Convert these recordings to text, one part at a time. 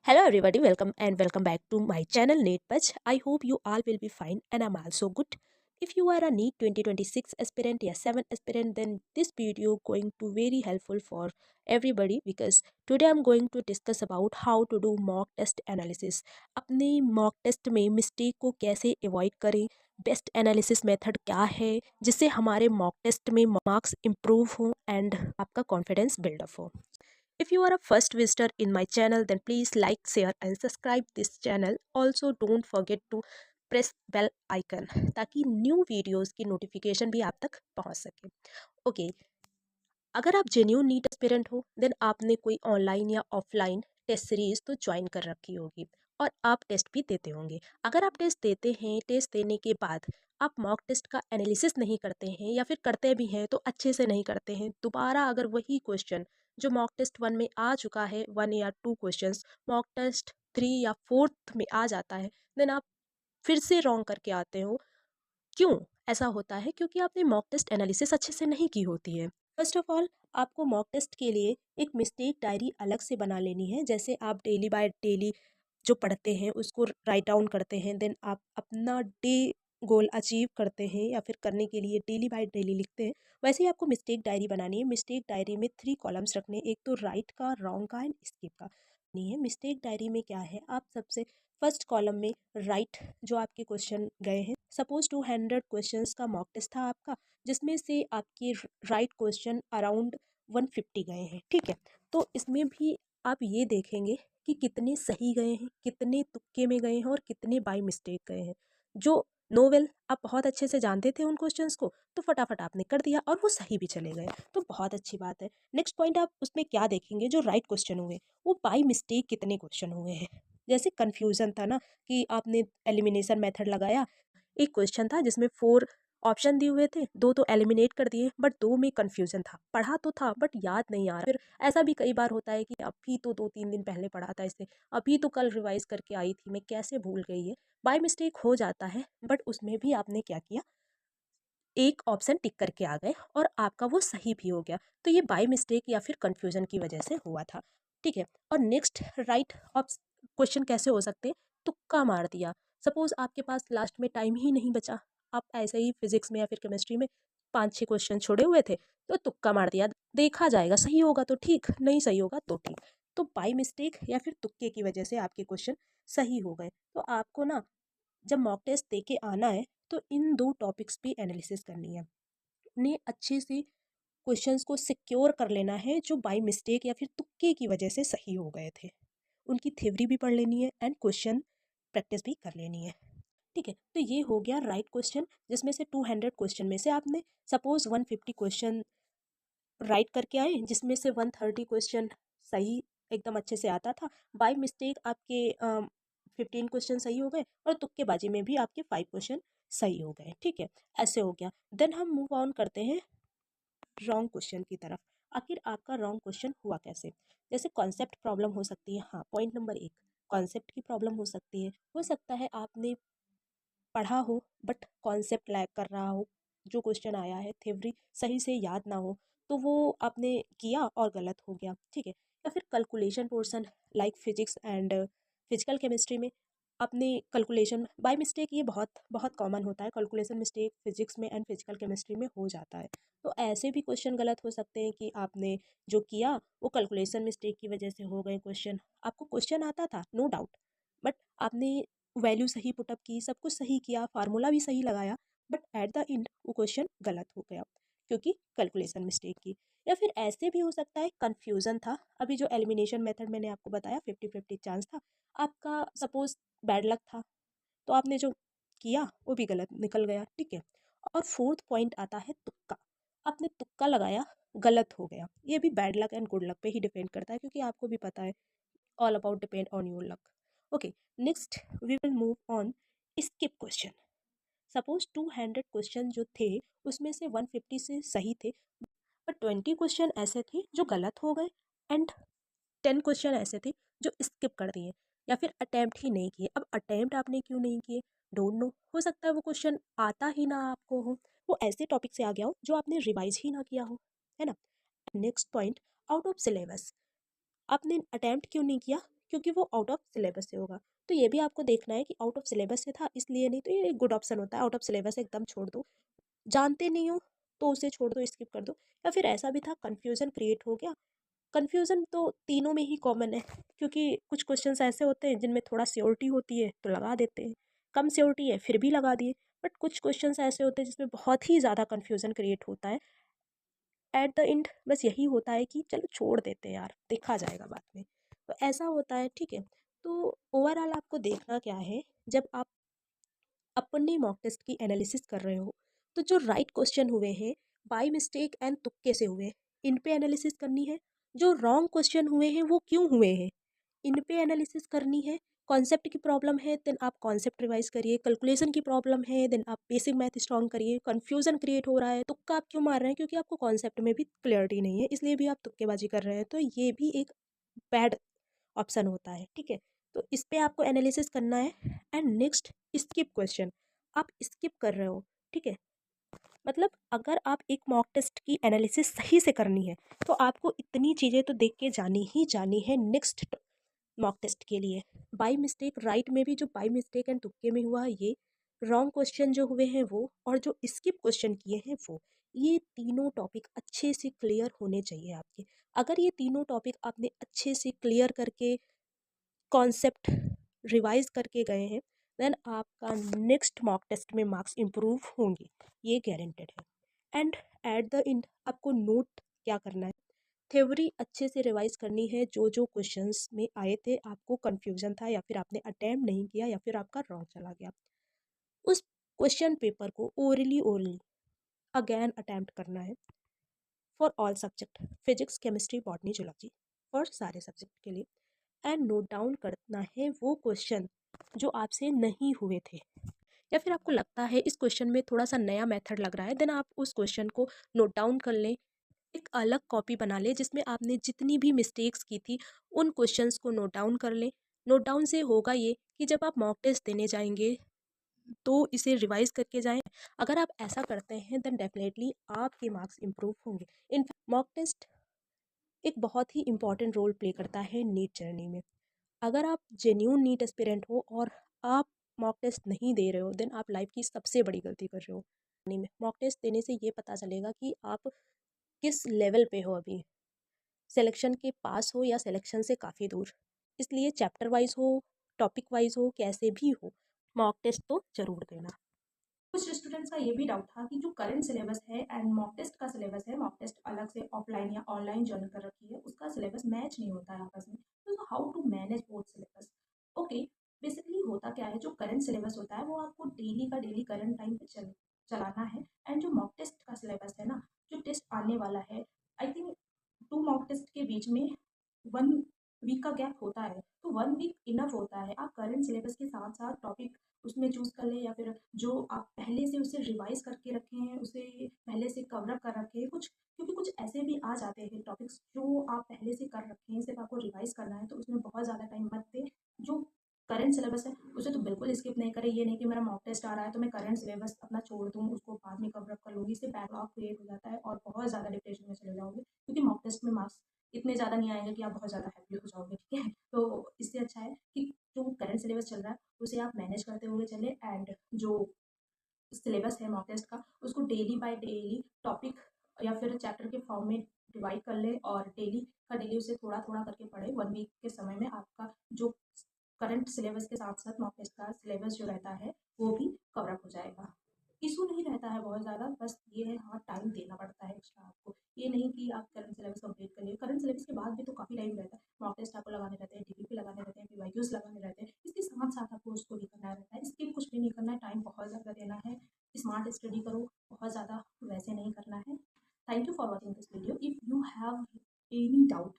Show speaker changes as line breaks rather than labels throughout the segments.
Hello everybody, welcome back to my channel NEET Patch. I hope you all will be fine and I'm also good. If you are a NEET 2026 aspirant or 7 aspirant, then this video going to very helpful for everybody because today I'm going to discuss about how to do mock test analysis. अपने mock test में mistake को कैसे avoid करें, best analysis method क्या है जिससे हमारे mock test में मार्क्स इम्प्रूव हो एंड आपका कॉन्फिडेंस बिल्डअप हो. If you are a first visitor in my channel, then please like, share and subscribe this channel. Also don't forget to press bell icon ताकि new videos की notification भी आप तक पहुंच सके. ओके, अगर आप जेन्यून नीट एस्पिरेंट हो देन आपने कोई ऑनलाइन या ऑफलाइन टेस्ट सीरीज तो ज्वाइन कर रखी होगी और आप टेस्ट भी देते होंगे. अगर आप टेस्ट देते हैं, टेस्ट देने के बाद आप मॉक टेस्ट का एनालिसिस नहीं करते हैं या फिर करते भी हैं तो अच्छे से नहीं करते हैं, दोबारा अगर वही क्वेश्चन जो मॉक टेस्ट 1 में आ चुका है, 1 या 2 क्वेश्चंस मॉक टेस्ट 3 या 4th में आ जाता है, देन आप फिर से रॉन्ग करके आते हो. क्यों ऐसा होता है? क्योंकि आपने मॉक टेस्ट एनालिसिस अच्छे से नहीं की होती है. फर्स्ट ऑफ ऑल आपको मॉक टेस्ट के लिए एक मिस्टेक डायरी अलग से बना लेनी है. जैसे आप डेली बाय डेली जो पढ़ते हैं उसको राइट डाउन करते हैं, देन आप अपना डे गोल अचीव करते हैं या फिर करने के लिए डेली बाय डेली लिखते हैं, वैसे ही आपको मिस्टेक डायरी बनानी है. मिस्टेक डायरी में 3 कॉलम्स रखने, एक तो राइट का, रॉन्ग का एंड स्किप का. नहीं है मिस्टेक डायरी में क्या है, आप सबसे फर्स्ट कॉलम में राइट जो आपके क्वेश्चन गए हैं, सपोज 200 क्वेश्चंस का मॉक टेस्ट था आपका, जिसमें से आपके राइट क्वेश्चन अराउंड 150 गए हैं. ठीक है, तो इसमें भी आप ये देखेंगे कि कितने सही गए हैं, कितने तुक्के में गए हैं और कितने बाय मिस्टेक गए हैं. जो नोवेल आप बहुत अच्छे से जानते थे उन क्वेश्चंस को, तो फटाफट आपने कर दिया और वो सही भी चले गए, तो बहुत अच्छी बात है. नेक्स्ट पॉइंट आप उसमें क्या देखेंगे, जो राइट क्वेश्चन हुए वो बाय मिस्टेक कितने क्वेश्चन हुए हैं. जैसे कन्फ्यूज़न था ना कि आपने एलिमिनेशन मेथड लगाया, एक क्वेश्चन था जिसमें 4 ऑप्शन दिए हुए थे, 2 तो एलिमिनेट कर दिए बट 2 में कन्फ्यूज़न था. पढ़ा तो था बट याद नहीं आ रहा. फिर ऐसा भी कई बार होता है कि अभी तो 2-3 दिन पहले पढ़ा था इसे, अभी तो कल रिवाइज़ करके आई थी, मैं कैसे भूल गई है. बाय मिस्टेक हो जाता है बट उसमें भी आपने क्या किया, एक ऑप्शन टिक करके आ गए और आपका वो सही भी हो गया. तो ये बाय मिस्टेक या फिर कन्फ्यूज़न की वजह से हुआ था. ठीक है, और नेक्स्ट राइट क्वेश्चन कैसे हो सकते हैं, तुक्का मार दिया. सपोज आपके पास लास्ट में टाइम ही नहीं बचा, आप ऐसे ही फिजिक्स में या फिर केमिस्ट्री में 5-6 क्वेश्चन छोड़े हुए थे, तो तुक्का मार दिया. देखा जाएगा, सही होगा तो ठीक, नहीं सही होगा तो ठीक. तो बाय मिस्टेक या फिर तुक्के की वजह से आपके क्वेश्चन सही हो गए. तो आपको ना जब मॉक टेस्ट दे के आना है तो इन 2 टॉपिक्स पे एनालिसिस करनी है. ने अच्छे से क्वेश्चंस को सिक्योर कर लेना है जो बाय मिस्टेक या फिर तुक्के की वजह से सही हो गए थे. उनकी थ्योरी भी पढ़ लेनी है एंड क्वेश्चन प्रैक्टिस भी कर लेनी है. ठीक है, तो ये हो गया राइट क्वेश्चन, जिसमें से 200 क्वेश्चन में से आपने सपोज 150 क्वेश्चन राइट करके आए, जिसमें से 130 क्वेश्चन सही एकदम अच्छे से आता था. बाय मिस्टेक आपके 15 क्वेश्चन सही हो गए और तुक्केबाजी में भी आपके 5 क्वेश्चन सही हो गए. ठीक है, ऐसे हो गया. देन हम मूव ऑन करते हैं रॉन्ग क्वेश्चन की तरफ. आखिर आपका रॉन्ग क्वेश्चन हुआ कैसे? जैसे कॉन्सेप्ट प्रॉब्लम हो सकती है. हाँ, पॉइंट नंबर 1, कॉन्सेप्ट की प्रॉब्लम हो सकती है. हो सकता है आपने पढ़ा हो बट कॉन्सेप्ट लैग कर रहा हो, जो क्वेश्चन आया है थ्योरी सही से याद ना हो, तो वो आपने किया और गलत हो गया. ठीक है, या फिर calculation portion like physics and physical chemistry में आपने कैलकुलेशन बाय मिस्टेक, ये बहुत बहुत कॉमन होता है, कैलकुलेशन मिस्टेक फिजिक्स में एंड फिजिकल केमिस्ट्री में हो जाता है. तो ऐसे भी क्वेश्चन गलत हो सकते हैं कि आपने जो किया वो कैलकुलेशन मिस्टेक की वजह से हो गए क्वेश्चन. आपको क्वेश्चन आता था नो डाउट, बट आपने वैल्यू सही पुटअप की, सब कुछ सही किया, फार्मूला भी सही लगाया, बट एट द एंड वो क्वेश्चन गलत हो गया क्योंकि कैलकुलेशन मिस्टेक की. या फिर ऐसे भी हो सकता है कन्फ्यूज़न था. अभी जो एलिमिनेशन मेथड मैंने आपको बताया 50-50 चांस था, आपका सपोज बैड लक था, तो आपने जो किया वो भी गलत निकल गया. ठीक है, और फोर्थ पॉइंट आता है तुक्का. आपने तुक्का लगाया, गलत हो गया. ये भी bad luck and good luck पे ही डिपेंड करता है, क्योंकि आपको भी पता है all about depend on your luck. Okay, next we will move on skip question. Suppose 200 question जो थे उसमें से 150 से सही थे, पर 20 क्वेश्चन ऐसे थे जो गलत हो गए एंड 10 क्वेश्चन ऐसे थे जो स्किप कर दिए या फिर अटेम्प्ट ही नहीं किए. अब अटेम्प्ट आपने क्यों नहीं किए, डोंट नो. हो सकता है वो क्वेश्चन आता ही ना आपको हो, वो ऐसे टॉपिक से आ गया हो जो आपने रिवाइज ही ना किया हो, है ना. Next point, out of syllabus आपने अटेम्प्ट क्यों नहीं किया, क्योंकि वो आउट ऑफ सिलेबस से होगा। तो ये भी आपको देखना है कि आउट ऑफ सिलेबस से था इसलिए नहीं, तो ये एक गुड ऑप्शन होता है, आउट ऑफ सिलेबस एकदम छोड़ दो। जानते नहीं हो तो उसे छोड़ दो, स्किप कर दो। या फिर ऐसा भी था कन्फ्यूज़न क्रिएट हो गया। कन्फ्यूज़न तो तीनों में ही कॉमन है, क्योंकि कुछ क्वेश्चंस ऐसे होते हैं जिनमें थोड़ा श्योरिटी होती है तो लगा देते हैं, कम श्योरिटी है फिर भी लगा दिए। बट कुछ क्वेश्चंस ऐसे होते हैं जिसमें बहुत ही ज़्यादा कन्फ्यूज़न क्रिएट होता है। एट द एंड बस यही होता है कि चलो छोड़ देते हैं यार, देखा जाएगा बाद में। तो ऐसा होता है, ठीक है। तो ओवरऑल आपको देखना क्या है, जब आप अपने मॉक टेस्ट की एनालिसिस कर रहे हो, तो जो राइट क्वेश्चन हुए हैं बाय मिस्टेक एंड तुक्के से हुए, इन पे एनालिसिस करनी है। जो रॉन्ग क्वेश्चन हुए हैं वो क्यों हुए हैं, इन पे एनालिसिस करनी है। कॉन्सेप्ट की प्रॉब्लम है देन आप कॉन्सेप्ट रिवाइज करिए, कैलकुलेशन की प्रॉब्लम है देन आप बेसिक मैथ स्ट्रॉन्ग करिए। कन्फ्यूजन क्रिएट हो रहा है, तुक्का आप क्यों मार रहे हैं, क्योंकि आपको कॉन्सेप्ट में भी क्लियरिटी नहीं है इसलिए भी आप तुक्केबाजी कर रहे हैं, तो ये भी एक बैड ऑप्शन होता है, ठीक है। तो इस पे आपको एनालिसिस करना है। एंड नेक्स्ट, स्किप क्वेश्चन, आप स्किप कर रहे हो, ठीक है। मतलब अगर आप एक मॉक टेस्ट की एनालिसिस सही से करनी है तो आपको इतनी चीज़ें तो देख के जानी ही जानी है नेक्स्ट मॉक टेस्ट के लिए। बाय मिस्टेक राइट में भी जो बाय मिस्टेक एंड तुक्के में हुआ ये, रॉन्ग क्वेश्चन जो हुए हैं वो, और जो स्किप क्वेश्चन किए हैं वो, ये तीनों टॉपिक अच्छे से क्लियर होने चाहिए आपके। अगर ये तीनों टॉपिक आपने अच्छे से क्लियर करके कॉन्सेप्ट रिवाइज करके गए हैं, देन आपका नेक्स्ट मॉक टेस्ट में मार्क्स इम्प्रूव होंगे, ये गारंटेड है। एंड एट द एंड आपको नोट क्या करना है, थ्योरी अच्छे से रिवाइज करनी है। जो जो क्वेश्चंस में आए थे आपको कन्फ्यूजन था या फिर आपने अटेम्प्ट नहीं किया या फिर आपका रॉन्ग चला गया, उस क्वेश्चन पेपर को ओरली ओरली अगेन अटेम्प्ट करना है for all subject, physics chemistry botany zoology, for सारे सब्जेक्ट के लिए। एंड नोट डाउन करना है वो क्वेश्चन जो आपसे नहीं हुए थे, या फिर आपको लगता है इस क्वेश्चन में थोड़ा सा नया मेथड लग रहा है, देन आप उस क्वेश्चन को नोट डाउन कर लें। एक अलग कॉपी बना लें जिसमें आपने जितनी भी मिस्टेक्स की थी उन क्वेश्चंस को नोट डाउन कर लें। नोट डाउन से होगा ये कि जब आप मॉक टेस्ट देने जाएंगे तो इसे रिवाइज करके जाएं। अगर आप ऐसा करते हैं देन डेफिनेटली आपके मार्क्स इंप्रूव होंगे। इन मॉक टेस्ट एक बहुत ही इंपॉर्टेंट रोल प्ले करता है नीट जर्नी में। अगर आप जेन्यून नीट एस्पिरेंट हो और आप मॉक टेस्ट नहीं दे रहे हो देन आप लाइफ की सबसे बड़ी गलती कर रहे हो। नहीं में मॉक टेस्ट देने से ये पता चलेगा कि आप किस लेवल पे हो अभी, सिलेक्शन के पास हो या सिलेक्शन से काफ़ी दूर। इसलिए चैप्टर वाइज हो, टॉपिक वाइज हो, कैसे भी हो, मॉक टेस्ट तो ज़रूर देना। कुछ स्टूडेंट्स का ये भी डाउट था कि जो करंट सिलेबस है एंड मॉक टेस्ट का सिलेबस है, मॉक टेस्ट अलग से ऑफलाइन या ऑनलाइन ज्वाइन कर रखी है, उसका सिलेबस मैच नहीं होता है आपस में, तो how to manage both syllabus. Okay, basically होता क्या है, जो करंट सिलेबस होता है वो आपको डेली का डेली करंट टाइम पे चलाना है। एंड जो मॉक टेस्ट का सिलेबस है ना, जो टेस्ट आने वाला है, आई थिंक 2 मॉक टेस्ट के बीच में 1 वीक का गैप होता है, तो 1 वीक इनफ होता है। आप करंट सिलेबस के साथ-साथ टॉपिक उसमें चूज़ कर लें, या फिर जो आप पहले से उसे रिवाइज़ करके रखे हैं, उसे पहले से कवर अप कर रखे हैं कुछ, क्योंकि कुछ ऐसे भी आ जाते हैं टॉपिक्स जो आप पहले से कर रखे हैं, सिर्फ़ आपको रिवाइज़ करना है, तो उसमें बहुत ज़्यादा टाइम मत दें। जो करंट सिलेबस है, उसे तो बिल्कुल स्किप नहीं करें। ये नहीं कि मेरा मॉक टेस्ट आ रहा है, तो मैं करंट सिलेबस अपना छोड़ दूँ, उसको बाद में कवर अप कर लूँगी। इससे बैकलॉग क्रिएट हो जाता है और बहुत ज़्यादा डिप्रेशन में चले जाओगे, क्योंकि मॉक टेस्ट में मार्क्स इतने ज़्यादा नहीं आएँगे कि आप बहुत ज़्यादा हैप्पी हो जाओगे, ठीक है? तो इससे अच्छा है कि जो करंट सिलेबस चल रहा है, उसे आप मैनेज करते हुए चलें। एंड जो सिलेबस है मॉक टेस्ट का, उसको डेली बाय डेली टॉपिक या फिर चैप्टर के फॉर्म में डिवाइड कर ले और डेली का डेली उसे थोड़ा थोड़ा करके पढ़े। 1 वीक के समय में आपका जो करंट सिलेबस के साथ साथ मॉक टेस्ट का सिलेबस जो रहता है वो भी कवर अप हो जाएगा। इशू नहीं रहता है बहुत ज़्यादा, बस ये है हाँ, टाइम देना पड़ता है एक्स्ट्रा आपको। ये नहीं कि आप करंट सिलेबस कंप्लीट कर लिए, करंट सिलेबस के बाद भी तो काफ़ी टाइम रहता है। मॉक टेस्ट आपको लगाने रहते हैं, डीपीपी लगाने रहते हैं, पीवाईक्यूज लगाने रहते हैं, इसके साथ साथ आपको उसको भी करना रहता है। स्किप कुछ भी नहीं करना है, टाइम बहुत ज़्यादा देना है, स्मार्ट स्टडी करो, बहुत ज़्यादा वैसे नहीं करना है। Thank you for watching this video. If you have any doubt,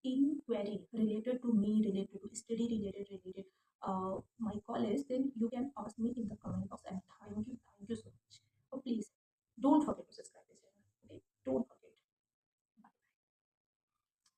any query related to me, related to study, related